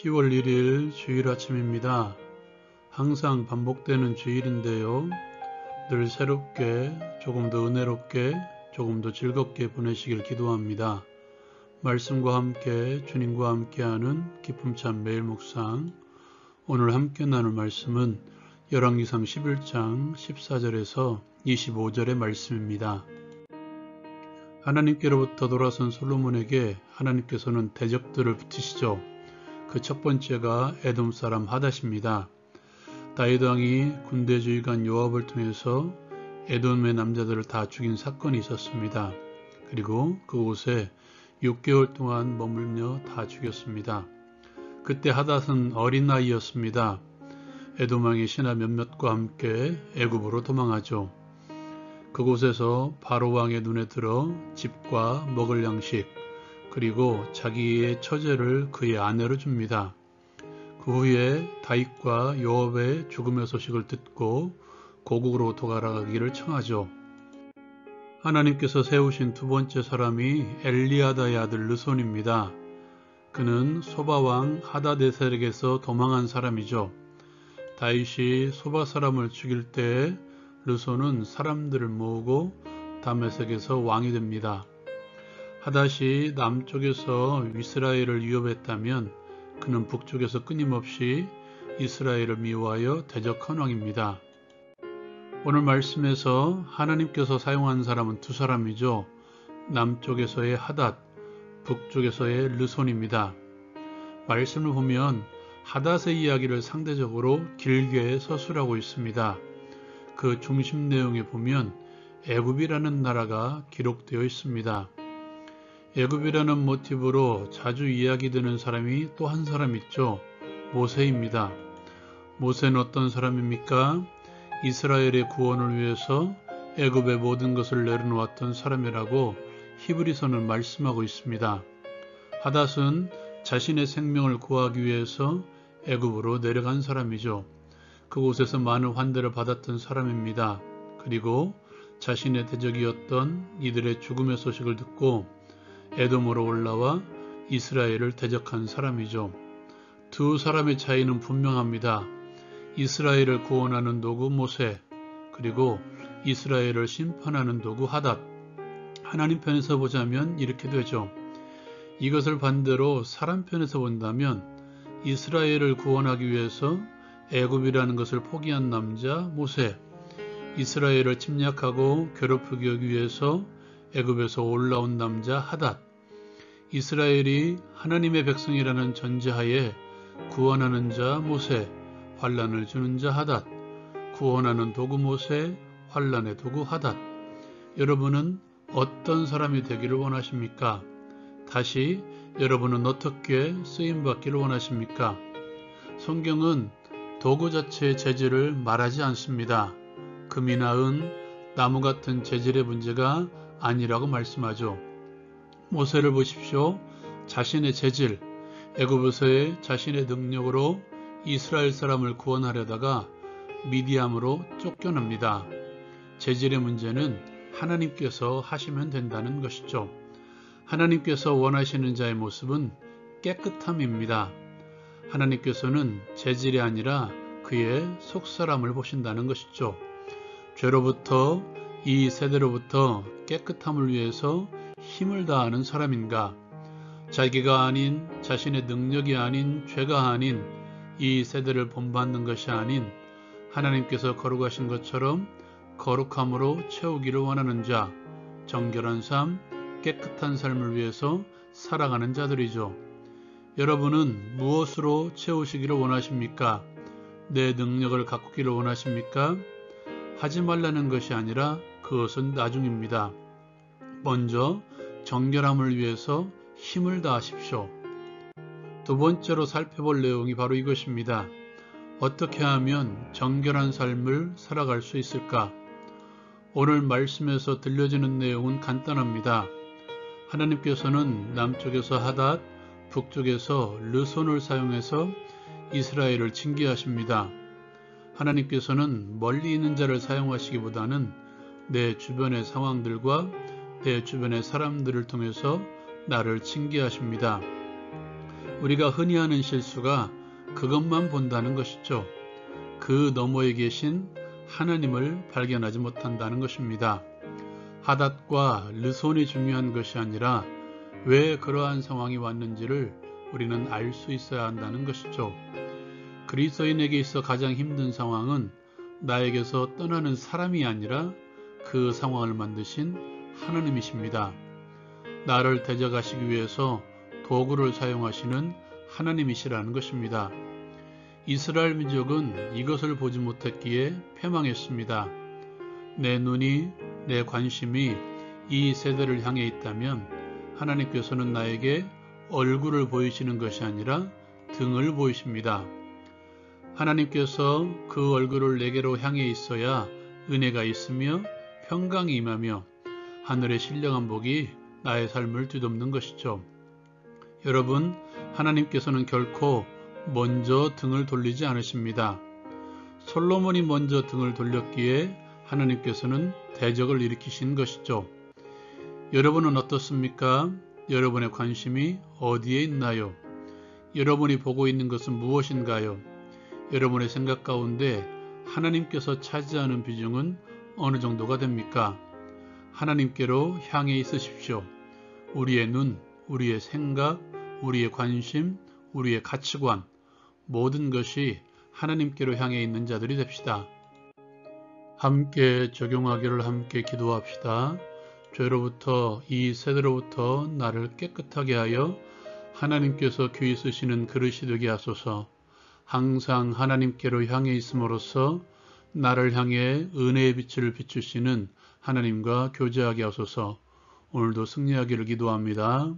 10월 1일 주일 아침입니다. 항상 반복되는 주일인데요. 늘 새롭게, 조금 더 은혜롭게, 조금 더 즐겁게 보내시길 기도합니다. 말씀과 함께 주님과 함께하는 기쁨찬 매일 묵상. 오늘 함께 나눌 말씀은 열왕기상 11장 14절에서 25절의 말씀입니다. 하나님께로부터 돌아선 솔로몬에게 하나님께서는 대적들을 붙이시죠. 그 첫 번째가 에돔 사람 하닷입니다. 다윗 왕이 군대 주의관 요압을 통해서 에돔의 남자들을 다 죽인 사건이 있었습니다. 그리고 그곳에 6개월 동안 머물며 다 죽였습니다. 그때 하닷은 어린아이였습니다. 에돔 왕의 신하 몇몇과 함께 애굽으로 도망하죠. 그곳에서 바로 왕의 눈에 들어 집과 먹을 양식, 그리고 자기의 처제를 그의 아내로 줍니다. 그 후에 다윗과 요압의 죽음의 소식을 듣고 고국으로 돌아가기를 청하죠. 하나님께서 세우신 두 번째 사람이 엘리아다의 아들 르손입니다. 그는 소바왕 하다데셀에게서 도망한 사람이죠. 다윗이 소바 사람을 죽일 때에 르손은 사람들을 모으고 다메섹에서 왕이 됩니다. 하닷이 남쪽에서 이스라엘을 위협했다면 그는 북쪽에서 끊임없이 이스라엘을 미워하여 대적한 왕입니다. 오늘 말씀에서 하나님께서 사용한 사람은 두 사람이죠. 남쪽에서의 하닷, 북쪽에서의 르손입니다. 말씀을 보면 하닷의 이야기를 상대적으로 길게 서술하고 있습니다. 그 중심 내용에 보면 애굽이라는 나라가 기록되어 있습니다. 애굽이라는 모티브로 자주 이야기되는 사람이 또 한 사람 있죠. 모세입니다. 모세는 어떤 사람입니까? 이스라엘의 구원을 위해서 애굽의 모든 것을 내려놓았던 사람이라고 히브리서는 말씀하고 있습니다. 하닷은 자신의 생명을 구하기 위해서 애굽으로 내려간 사람이죠. 그곳에서 많은 환대를 받았던 사람입니다. 그리고 자신의 대적이었던 이들의 죽음의 소식을 듣고 에돔으로 올라와 이스라엘을 대적한 사람이죠. 두 사람의 차이는 분명합니다. 이스라엘을 구원하는 도구 모세, 그리고 이스라엘을 심판하는 도구 하닷. 하나님 편에서 보자면 이렇게 되죠. 이것을 반대로 사람 편에서 본다면 이스라엘을 구원하기 위해서 애굽이라는 것을 포기한 남자 모세, 이스라엘을 침략하고 괴롭히기 위해서 애굽에서 올라온 남자 하닷. 이스라엘이 하나님의 백성이라는 전제하에 구원하는 자 모세, 환난을 주는 자 하닷. 구원하는 도구 모세, 환난의 도구 하닷. 여러분은 어떤 사람이 되기를 원하십니까? 다시 여러분은 어떻게 쓰임받기를 원하십니까? 성경은 도구 자체의 재질을 말하지 않습니다. 금이나 은, 나무 같은 재질의 문제가 아니라고 말씀하죠. 모세를 보십시오. 자신의 재질, 애굽에서의 자신의 능력으로 이스라엘 사람을 구원하려다가 미디암으로 쫓겨납니다. 재질의 문제는 하나님께서 하시면 된다는 것이죠. 하나님께서 원하시는 자의 모습은 깨끗함입니다. 하나님께서는 재질이 아니라 그의 속사람을 보신다는 것이죠. 죄로부터, 이 세대로부터 깨끗함을 위해서 힘을 다하는 사람인가? 자기가 아닌, 자신의 능력이 아닌, 죄가 아닌 이 세대를 본받는 것이 아닌 하나님께서 거룩하신 것처럼 거룩함으로 채우기를 원하는 자, 정결한 삶, 깨끗한 삶을 위해서 살아가는 자들이죠. 여러분은 무엇으로 채우시기를 원하십니까? 내 능력을 가꾸기를 원하십니까? 하지 말라는 것이 아니라 그것은 나중입니다. 먼저 정결함을 위해서 힘을 다하십시오. 두 번째로 살펴볼 내용이 바로 이것입니다. 어떻게 하면 정결한 삶을 살아갈 수 있을까? 오늘 말씀에서 들려지는 내용은 간단합니다. 하나님께서는 남쪽에서 하닷, 북쪽에서 르손을 사용해서 이스라엘을 징계하십니다. 하나님께서는 멀리 있는 자를 사용하시기보다는 내 주변의 상황들과 내 주변의 사람들을 통해서 나를 징계하십니다. 우리가 흔히 하는 실수가 그것만 본다는 것이죠. 그 너머에 계신 하나님을 발견하지 못한다는 것입니다. 하닷과 르손이 중요한 것이 아니라 왜 그러한 상황이 왔는지를 우리는 알 수 있어야 한다는 것이죠. 그리스도인에게 있어 가장 힘든 상황은 나에게서 떠나는 사람이 아니라 그 상황을 만드신 하나님이십니다. 나를 데려가시기 위해서 도구를 사용하시는 하나님이시라는 것입니다. 이스라엘 민족은 이것을 보지 못했기에 패망했습니다. 내 눈이, 내 관심이 이 세대를 향해 있다면 하나님께서는 나에게 얼굴을 보이시는 것이 아니라 등을 보이십니다. 하나님께서 그 얼굴을 내게로 향해 있어야 은혜가 있으며 평강이 임하며 하늘의 신령한 복이 나의 삶을 뒤덮는 것이죠. 여러분, 하나님께서는 결코 먼저 등을 돌리지 않으십니다. 솔로몬이 먼저 등을 돌렸기에 하나님께서는 대적을 일으키신 것이죠. 여러분은 어떻습니까? 여러분의 관심이 어디에 있나요? 여러분이 보고 있는 것은 무엇인가요? 여러분의 생각 가운데 하나님께서 차지하는 비중은 어느 정도가 됩니까? 하나님께로 향해 있으십시오. 우리의 눈, 우리의 생각, 우리의 관심, 우리의 가치관, 모든 것이 하나님께로 향해 있는 자들이 됩시다. 함께 적용하기를 함께 기도합시다. 죄로부터 이 세대로부터 나를 깨끗하게 하여 하나님께서 귀히 쓰시는 그릇이 되게 하소서. 항상 하나님께로 향해 있음으로써 나를 향해 은혜의 빛을 비추시는 하나님과 교제하게 하소서. 오늘도 승리하기를 기도합니다.